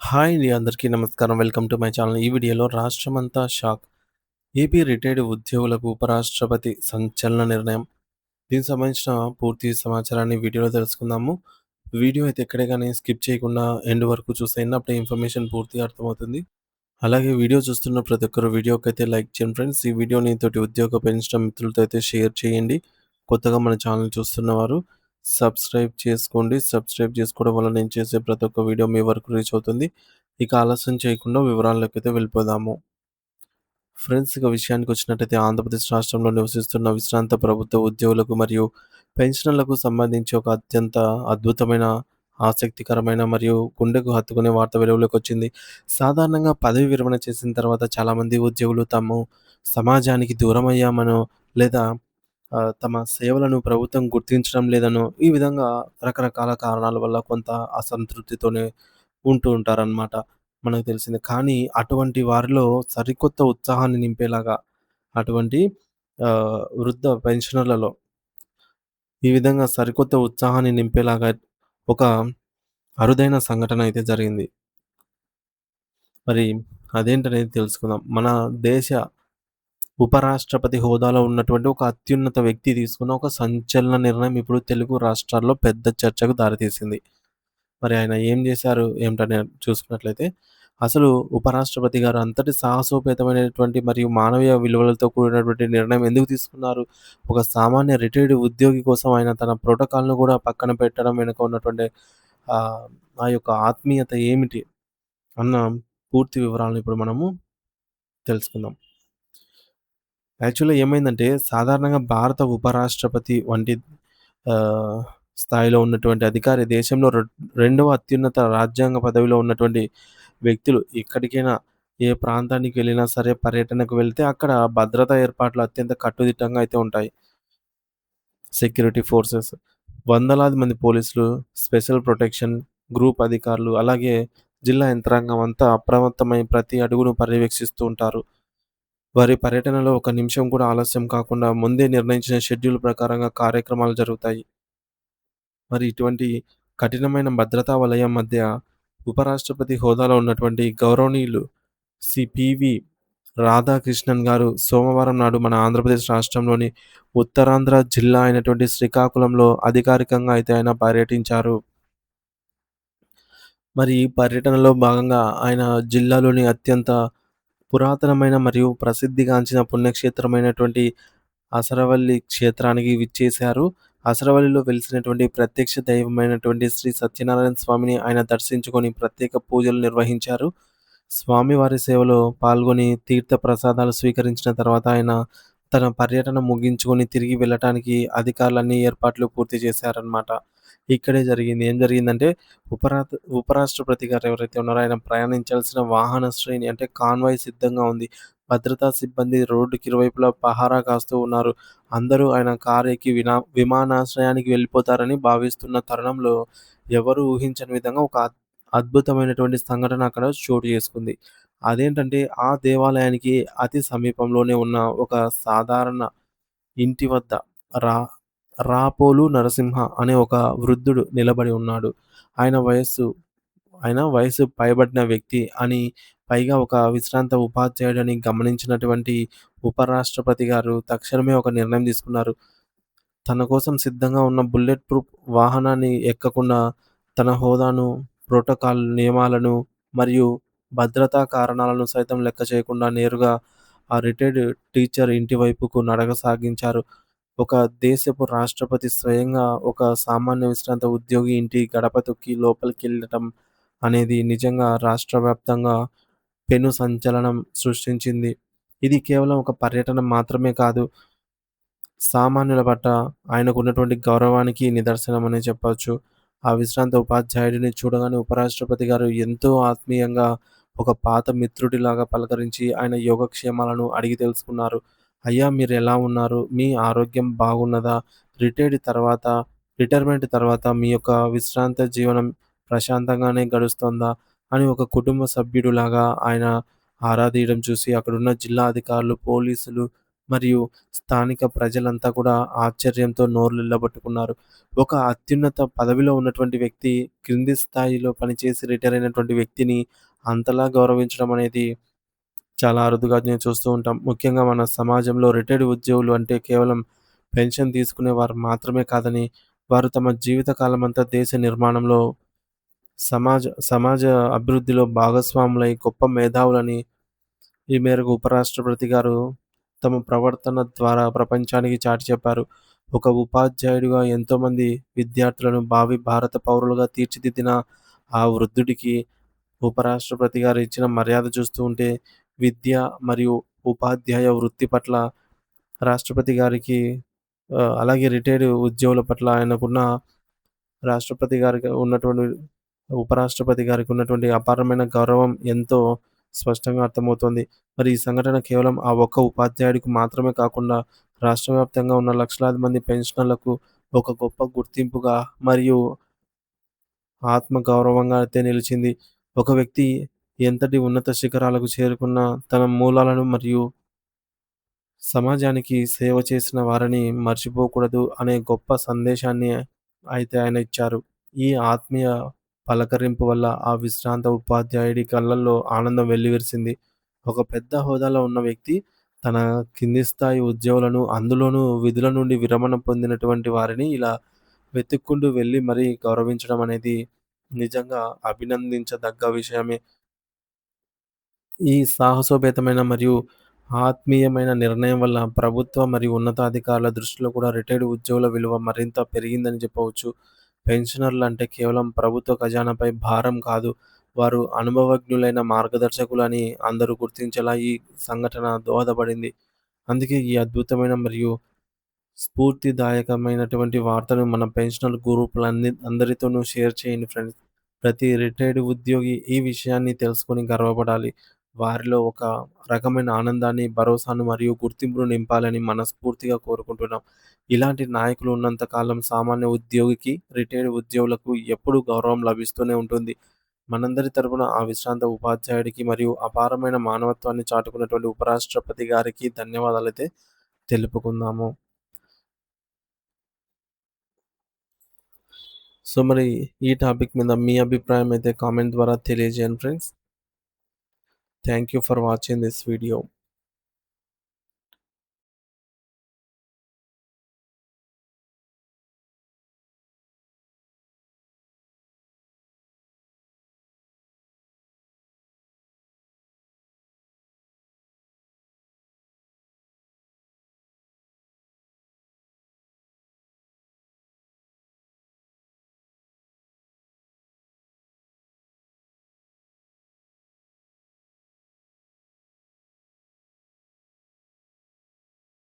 Hi అండి. అందరికీ నమస్కారం. Welcome to my channel. ఈ వీడియోలో రాష్ట్రమంతా షాక్. ఏపీ రిటైర్డ్ ఉద్యోగులకు ఉపరాష్ట్రపతి సంచలన నిర్ణయం. దీనికి సంబంధించిన పూర్తి సమాచారాన్ని వీడియోలో తెలుసుకుందాము. వీడియో అయితే ఎక్కడే గాని స్కిప్ చేయకుండా ఎండ్ వరకు చూసేయండి. అప్పుడే ఇన్ఫర్మేషన్ పూర్తిగా అర్థమవుతుంది. అలాగే వీడియో చూస్తున్న ప్రతి ఒక్కరు వీడియోకైతే లైక్ చేయండి ఫ్రెండ్స్. ఈ వీడియోని తోటి ఉద్యోగ పెన్షన్ మిత్రులతో అయితే షేర్ చేయండి. కొత్తగా మన ఛానల్ చూస్తున్నవారు సబ్స్క్రైబ్ చేసుకోండి. సబ్స్క్రైబ్ చేసుకోవడం వల్ల నేను చేసే ప్రతి ఒక్క వీడియో మీ వరకు రీచ్ అవుతుంది. ఇక ఆలస్యం చేయకుండా వివరాల్లోకైతే వెళ్ళిపోదాము. ఫ్రెండ్స్ ఇక విషయానికొచ్చినట్టయితే ఆంధ్రప్రదేశ్ రాష్ట్రంలో నివసిస్తున్న విశ్రాంత ప్రభుత్వ ఉద్యోగులకు మరియు పెన్షనర్లకు సంబంధించి ఒక అత్యంత అద్భుతమైన, ఆసక్తికరమైన మరియు గుండెకు హత్తుకునే వార్త వెలుగులోకొచ్చింది. సాధారణంగా పదవి విరమణ చేసిన తర్వాత చాలామంది ఉద్యోగులు తాము సమాజానికి దూరమయ్యామనో లేదా తమ సేవలను ప్రభుత్వం గుర్తించడం లేదనో ఈ విధంగా రకరకాల కారణాల వల్ల కొంత అసంతృప్తితోనే ఉంటూ ఉంటారనమాట. మనకు తెలిసిందే. కానీ అటువంటి వారిలో సరికొత్త ఉత్సాహాన్ని నింపేలాగా అటువంటి వృద్ధ పెన్షనర్లలో ఈ విధంగా సరికొత్త ఉత్సాహాన్ని నింపేలాగా ఒక అరుదైన సంఘటన అయితే జరిగింది. మరి అదేంటనేది తెలుసుకుందాం. మన దేశ ఉపరాష్ట్రపతి హోదాలో ఉన్నటువంటి ఒక అత్యున్నత వ్యక్తి తీసుకున్న ఒక సంచలన నిర్ణయం ఇప్పుడు తెలుగు రాష్ట్రాల్లో పెద్ద చర్చకు దారితీసింది. మరి ఆయన ఏం జేశారు ఏమిటని చూసుకున్నట్లయితే, అసలు ఉపరాష్ట్రపతి గారు అంతటి సాహసోపేతమైనటువంటి మరియు మానవీయ విలువలతో కూడినటువంటి నిర్ణయం ఎందుకు తీసుకున్నారు? ఒక సామాన్య రిటైర్డ్ ఉద్యోగి కోసం ఆయన తన ప్రోటోకాల్‌ను గూడా పక్కన పెట్టడం వెనుక ఉన్నటువంటి ఆహ్, ఆ యొక్క ఆత్మీయత ఏమిటి? అన్న పూర్తి వివరాలను ఇప్పుడు మనము తెలుసుకుందాం. యాక్చువల్‌గా ఏమైందంటే, సాధారణంగా భారత ఉపరాష్ట్రపతి వంటి ఆహ్, స్థాయిలో ఉన్నటువంటి అధికారి దేశంలో రెండవ అత్యున్నత రాజ్యాంగ పదవిలో ఉన్నటువంటి వ్యక్తులు ఎక్కడికైనా, ఏ ప్రాంతానికి వెళ్ళినా సరే పర్యటనకు వెళ్తే అక్కడ భద్రతా ఏర్పాట్లు అత్యంత కట్టుదిట్టంగా అయితే ఉంటాయి. సెక్యూరిటీ ఫోర్సెస్, వందలాది మంది పోలీసులు, స్పెషల్ ప్రొటెక్షన్, గ్రూప్ అధికారులు, అలాగే జిల్లా యంత్రాంగం అంతా అప్రమత్తమై ప్రతి అడుగును పర్యవేక్షిస్తూ ఉంటారు. వారి పర్యటనలో ఒక నిమిషం కూడా ఆలస్యం కాకుండా ముందే నిర్ణయించిన షెడ్యూల్ ప్రకారంగా కార్యక్రమాలు జరుగుతాయి. మరి ఇటువంటి కఠినమైన భద్రతా వలయం మధ్య ఉపరాష్ట్రపతి హోదాలో ఉన్నటువంటి గౌరవనీయులు శ్రీ పివి రాధాకృష్ణన్ గారు సోమవారం నాడు మన ఆంధ్రప్రదేశ్ రాష్ట్రంలోని ఉత్తరాంధ్ర జిల్లా అయినటువంటి శ్రీకాకుళంలో అధికారికంగా అయితే ఆయన పర్యటించారు. మరి ఈ పర్యటనలో భాగంగా ఆయన జిల్లాలోని అత్యంత పురాతనమైన మరియు ప్రసిద్ధిగాంచిన పుణ్యక్షేత్రమైనటువంటి అసరవల్లి క్షేత్రానికి విచ్చేశారు. అసరవల్లిలో వెలిసినటువంటి ప్రత్యక్ష దైవమైనటువంటి శ్రీ సత్యనారాయణ స్వామిని ఆయన దర్శించుకొని ప్రత్యేక పూజలు నిర్వహించారు. స్వామివారి సేవలో పాల్గొని తీర్థ ప్రసాదాలు స్వీకరించిన తర్వాత ఆయన తన పర్యటన ముగించుకొని తిరిగి వెళ్ళటానికి అధికారులన్నీ ఏర్పాట్లు పూర్తి చేశారనమాట. ఇక్కడే జరిగింది. ఏం జరిగిందంటే ఉపరాష్ట్రపతి గారు ఎవరైతే ఉన్నారో ఆయన ప్రయాణించాల్సిన వాహన శ్రేణి అంటే కాన్వాయ్ సిద్ధంగా ఉంది. భద్రతా సిబ్బంది రోడ్డుకి ఇరువైపులా పహారా కాస్తూ ఉన్నారు. అందరూ ఆయన కారు ఎక్కి విమానాశ్రయానికి వెళ్ళిపోతారని భావిస్తున్న తరుణంలో ఎవరు ఊహించని విధంగా ఒక అద్భుతమైనటువంటి సంఘటన అక్కడ చోటు చేసుకుంది. అదేంటంటే ఆ దేవాలయానికి అతి సమీపంలోనే ఉన్న ఒక సాధారణ ఇంటి వద్ద రా రాపోలు నరసింహ అనే ఒక వృద్ధుడు నిలబడి ఉన్నాడు. ఆయన వయస్సు ఆయన వయసు పైబడిన వ్యక్తి అని, పైగా ఒక విశ్రాంత ఉపాధ్యాయుడని గమనించినటువంటి ఉపరాష్ట్రపతి గారు తక్షణమే ఒక నిర్ణయం తీసుకున్నారు. తన కోసం సిద్ధంగా ఉన్న బుల్లెట్ ప్రూఫ్ వాహనాన్ని ఎక్కకుండా తన హోదాను, ప్రోటోకాల్ నియమాలను మరియు భద్రతా కారణాలను సైతం లెక్క చేయకుండా నేరుగా ఆ రిటైర్డ్ టీచర్ ఇంటి వైపుకు నడక సాగించారు. ఒక దేశపు రాష్ట్రపతి స్వయంగా ఒక సామాన్య విశ్రాంత ఉద్యోగి ఇంటి గడప తొక్కి లోపలికెళ్ళటం అనేది నిజంగా రాష్ట్ర వ్యాప్తంగా పెను సంచలనం సృష్టించింది. ఇది కేవలం ఒక పర్యటన మాత్రమే కాదు. సామాన్యుల పట్ల ఆయనకున్నటువంటి గౌరవానికి నిదర్శనమనే చెప్పొచ్చు. ఆ విశ్రాంత ఉపాధ్యాయుడిని చూడగానే ఉపరాష్ట్రపతి గారు ఎంతో ఆత్మీయంగా ఒక పాత మిత్రుడిలాగా పలకరించి ఆయన యోగక్షేమాలను అడిగి తెలుసుకున్నారు. "అయ్యా మీరెలా ఉన్నారు? మీ ఆరోగ్యం బాగున్నదా? రిటైర్మెంట్ తర్వాత మీ యొక్క విశ్రాంత జీవనం ప్రశాంతంగానే గడుస్తోందా?" అని ఒక కుటుంబ సభ్యుడిలాగా ఆయన ఆరా తీయడం చూసి అక్కడున్న జిల్లా అధికారులు, పోలీసులు మరియు స్థానిక ప్రజలంతా కూడా ఆశ్చర్యంతో నోర్లిళ్ళబట్టుకున్నారు. ఒక అత్యున్నత పదవిలో ఉన్నటువంటి వ్యక్తి, క్రింది స్థాయిలో పనిచేసి రిటైర్ అయినటువంటి వ్యక్తిని అంతలా గౌరవించడం అనేది చాలా అరుదుగా నేను చూస్తూ ఉంటాం. ముఖ్యంగా మన సమాజంలో రిటైర్డ్ ఉద్యోగులు అంటే కేవలం పెన్షన్ తీసుకునేవారు మాత్రమే కాదని, వారు తమ జీవిత కాలమంతా దేశ నిర్మాణంలో, సమాజ అభివృద్ధిలో భాగస్వాములై గొప్ప మేధావులని ఈ మేరకు ఉపరాష్ట్రపతి గారు తమ ప్రవర్తన ద్వారా ప్రపంచానికి చాటి చెప్పారు. ఒక ఉపాధ్యాయుడిగా ఎంతోమంది విద్యార్థులను భావి భారత పౌరులుగా తీర్చిదిద్దిన ఆ వృద్ధుడికి ఉపరాష్ట్రపతి గారు ఇచ్చిన మర్యాద చూస్తూ ఉంటే, విద్య మరియు ఉపాధ్యాయ వృత్తి పట్ల రాష్ట్రపతి గారికి అలాగే రిటైర్డ్ ఉద్యోగుల పట్ల ఆయనకున్న రాష్ట్రపతి గారికి ఉన్నటువంటి ఉపరాష్ట్రపతి గారికి ఉన్నటువంటి అపారమైన గౌరవం ఎంతో స్పష్టంగా అర్థమవుతుంది. మరి ఈ సంఘటన కేవలం ఆ ఒక్క ఉపాధ్యాయుడికి మాత్రమే కాకుండా రాష్ట్ర వ్యాప్తంగా ఉన్న లక్షలాది మంది పెన్షనర్లకు ఒక గొప్ప గుర్తింపుగా మరియు ఆత్మగౌరవంగా అయితే నిలిచింది. ఒక వ్యక్తి ఎంతటి ఉన్నత శిఖరాలకు చేరుకున్నా తన మూలాలను మరియు సమాజానికి సేవ చేసిన వారిని మర్చిపోకూడదు అనే గొప్ప సందేశాన్ని అయితే ఆయన ఇచ్చారు. ఈ ఆత్మీయ పలకరింపు వల్ల ఆ విశ్రాంత ఉపాధ్యాయుడి కళ్ళల్లో ఆనందం వెల్లివిరిసింది. ఒక పెద్ద హోదాలో ఉన్న వ్యక్తి తన కింది స్థాయి ఉద్యోగులను, అందులోనూ విధుల నుండి విరమణ పొందినటువంటి వారిని ఇలా వెతుక్కుంటూ వెళ్లి మరీ గౌరవించడం అనేది నిజంగా అభినందించదగ్గ విషయమే. ఈ సాహసోపేతమైన మరియు ఆత్మీయమైన నిర్ణయం వల్ల ప్రభుత్వ మరియు ఉన్నతాధికారుల దృష్టిలో కూడా రిటైర్డ్ ఉద్యోగుల విలువ మరింత పెరిగిందని చెప్పవచ్చు. పెన్షనర్లు అంటే కేవలం ప్రభుత్వ ఖజానాపై భారం కాదు. వారు అనుభవజ్ఞులైన మార్గదర్శకులని అందరూ గుర్తించేలా ఈ సంఘటన దోహదపడింది. అందుకే ఈ అద్భుతమైన మరియు స్ఫూర్తిదాయకమైనటువంటి వార్తను మన పెన్షనర్ అందరితోనూ షేర్ చేయండి ఫ్రెండ్స్. ప్రతి రిటైర్డ్ ఉద్యోగి ఈ విషయాన్ని తెలుసుకొని గర్వపడాలి. వారిలో ఒక రకమైన ఆనందాన్ని, భరోసాను మరియు గుర్తింపును నింపాలని మనస్ఫూర్తిగా కోరుకుంటున్నాం. ఇలాంటి నాయకులు ఉన్నంత కాలం సామాన్య ఉద్యోగికి, రిటైర్డ్ ఉద్యోగులకు ఎప్పుడూ గౌరవం లభిస్తూనే ఉంటుంది. మనందరి తరపున ఆ విశ్రాంత ఉపాధ్యాయుడికి మరియు అపారమైన మానవత్వాన్ని చాటుకున్నటువంటి ఉపరాష్ట్రపతి గారికి ధన్యవాదాలైతే తెలుపుకుందాము. సో, మరి ఈ టాపిక్ మీద మీ అభిప్రాయం అయితే కామెంట్ ద్వారా తెలియజేయండి friends. Thank you for watching this video.